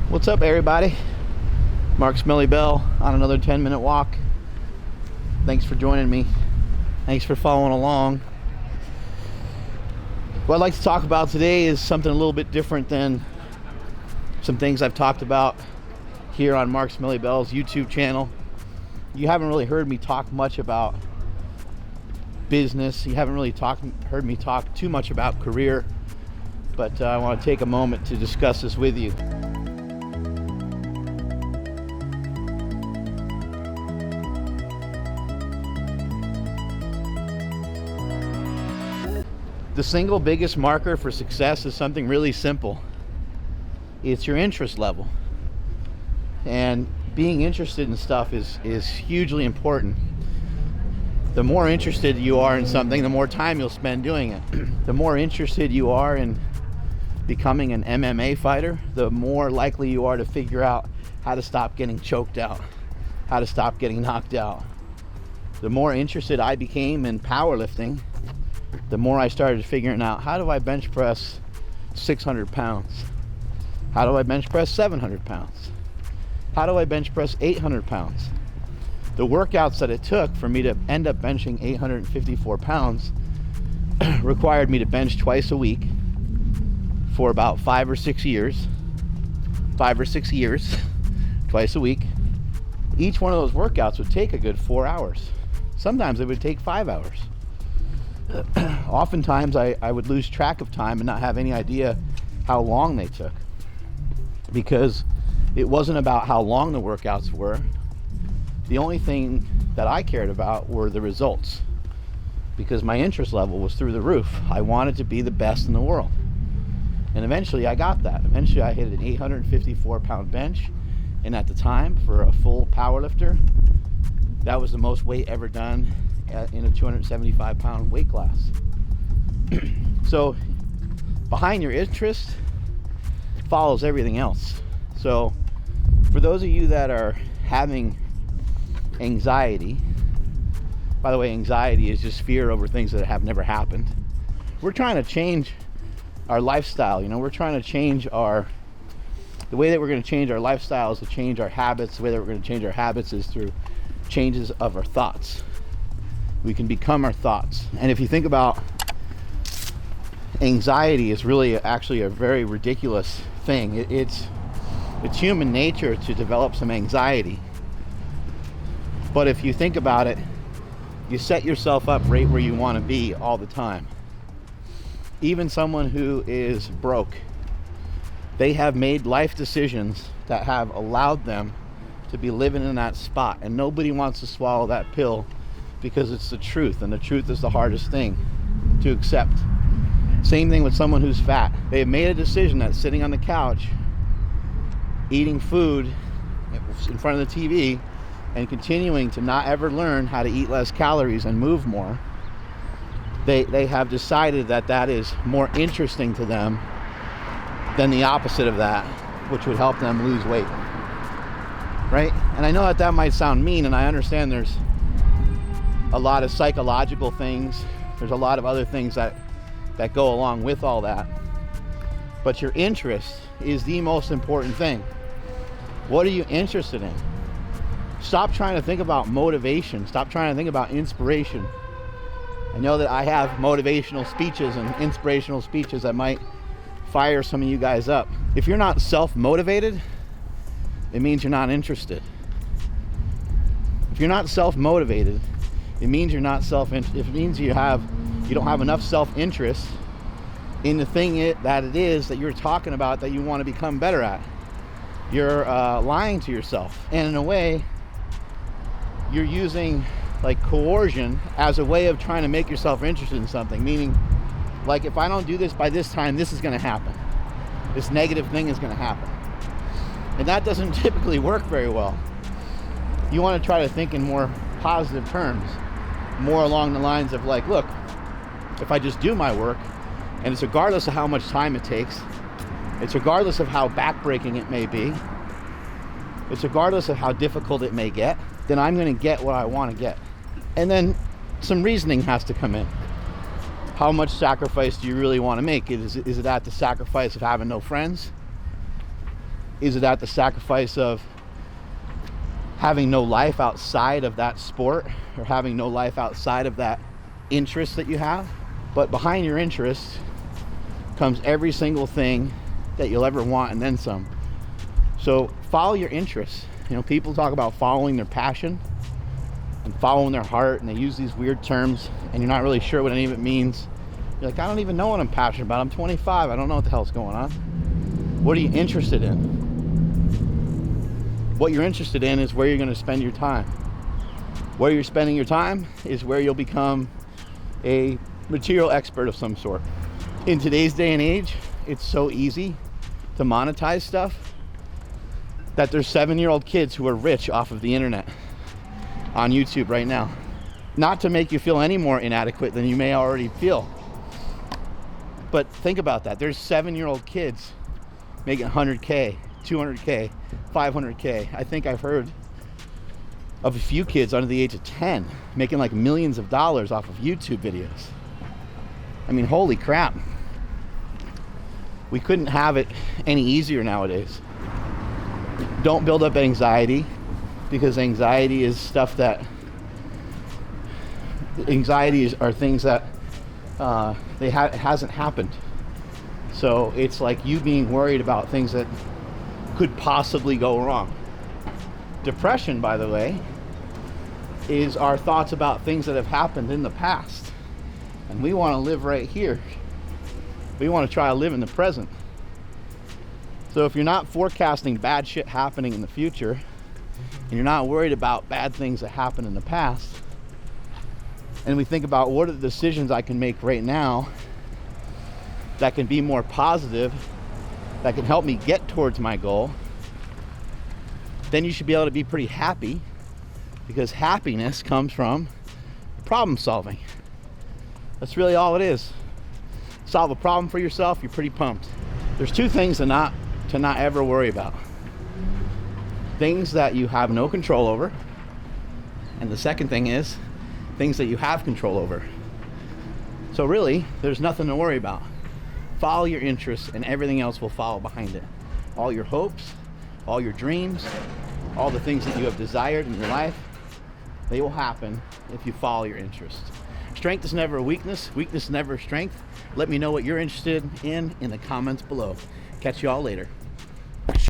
What's up, everybody? Mark Smelly Bell on another 10-minute walk. Thanks for joining me. Thanks for following along. What I'd like to talk about today is something a little bit different than some things I've talked about here on Mark Smelly Bell's YouTube channel. You haven't really heard me talk much about business. You haven't really heard me talk too much about career, but I want to take a moment to discuss this with you. The single biggest marker for success is something really simple. It's your interest level. And being interested in stuff is hugely important. The more interested you are in something, the more time you'll spend doing it. The more interested you are in becoming an MMA fighter, the more likely you are to figure out how to stop getting choked out, how to stop getting knocked out. The more interested I became in powerlifting, the more I started figuring out, how do I bench press 600 pounds? How do I bench press 700 pounds? How do I bench press 800 pounds? The workouts that it took for me to end up benching 854 pounds required me to bench twice a week for about 5 or 6 years. 5 or 6 years, twice a week. Each one of those workouts would take a good 4 hours. Sometimes it would take 5 hours. Oftentimes I would lose track of time and not have any idea how long they took, because it wasn't about how long the workouts were. The only thing that I cared about were the results, because my interest level was through the roof. I wanted to be the best in the world, and eventually I got that. Eventually I hit an 854 pound bench, and at the time, for a full power lifter, that was the most weight ever done in a 275 pound weight class. So behind your interest follows everything else. So for those of you that are having anxiety, by the way, anxiety is just fear over things that have never happened. We're trying to change our lifestyle. We're trying to change the way that we're going to change our lifestyle is to change our habits. The way that we're going to change our habits is through changes of our thoughts. We can become our thoughts. And if you think about anxiety, is really actually a very ridiculous thing. It's human nature to develop some anxiety. But if you think about it, you set yourself up right where you want to be all the time. Even someone who is broke, they have made life decisions that have allowed them to be living in that spot, and nobody wants to swallow that pill, because it's the truth, and the truth is the hardest thing to accept. Same thing with someone who's fat. They have made a decision that sitting on the couch, eating food in front of the TV, and continuing to not ever learn how to eat less calories and move more, they have decided that that is more interesting to them than the opposite of that, which would help them lose weight. Right? And I know that might sound mean, and I understand there's a lot of psychological things. There's a lot of other things that go along with all that. But your interest is the most important thing. What are you interested in? Stop trying to think about motivation. Stop trying to think about inspiration. I know that I have motivational speeches and inspirational speeches that might fire some of you guys up. If you're not self-motivated, it means you're not interested. If you're not self-motivated, it means you're not it means you don't have enough self-interest in the thing that it is that you're talking about that you want to become better at. You're lying to yourself, and in a way you're using like coercion as a way of trying to make yourself interested in something. Meaning, like, if I don't do this by this time, this is going to happen. This negative thing is going to happen. And that doesn't typically work very well. You want to try to think in more positive terms, more along the lines of like, look, if I just do my work, and it's regardless of how much time it takes, it's regardless of how backbreaking it may be, it's regardless of how difficult it may get, then I'm going to get what I want to get. And then some reasoning has to come in. How much sacrifice do you really want to make? Is it at the sacrifice of having no friends? Is it at the sacrifice of having no life outside of that sport, or having no life outside of that interest that you have? But behind your interest comes every single thing that you'll ever want, and then some. So follow your interests. You know, people talk about following their passion and following their heart, and they use these weird terms, and you're not really sure what any of it means. You're like, I don't even know what I'm passionate about. I'm 25. I don't know what the hell's going on. What are you interested in? What you're interested in is where you're going to spend your time. Where you're spending your time is where you'll become a material expert of some sort. In today's day and age, it's so easy to monetize stuff that there's 7-year-old kids who are rich off of the internet on YouTube right now. Not to make you feel any more inadequate than you may already feel, but think about that. There's 7-year-old kids making 100K, 200K, 500K. I think I've heard of a few kids under the age of 10 making like millions of dollars off of YouTube videos. I mean, holy crap. We couldn't have it any easier nowadays. Don't build up anxiety, because anxiety is stuff that are things that it hasn't happened. So it's like you being worried about things that could possibly go wrong. Depression, by the way, is our thoughts about things that have happened in the past. And we want to live right here. We want to try to live in the present. So if you're not forecasting bad shit happening in the future, and you're not worried about bad things that happened in the past, and we think about what are the decisions I can make right now that can be more positive, that can help me get towards my goal, then you should be able to be pretty happy, because happiness comes from problem solving. That's really all it is. Solve a problem for yourself, you're pretty pumped. There's two things to not ever worry about. Things that you have no control over, and the second thing is things that you have control over. So really, there's nothing to worry about. Follow your interests and everything else will follow behind it. All your hopes, all your dreams, all the things that you have desired in your life, they will happen if you follow your interests. Strength is never a weakness. Weakness is never a strength. Let me know what you're interested in the comments below. Catch you all later.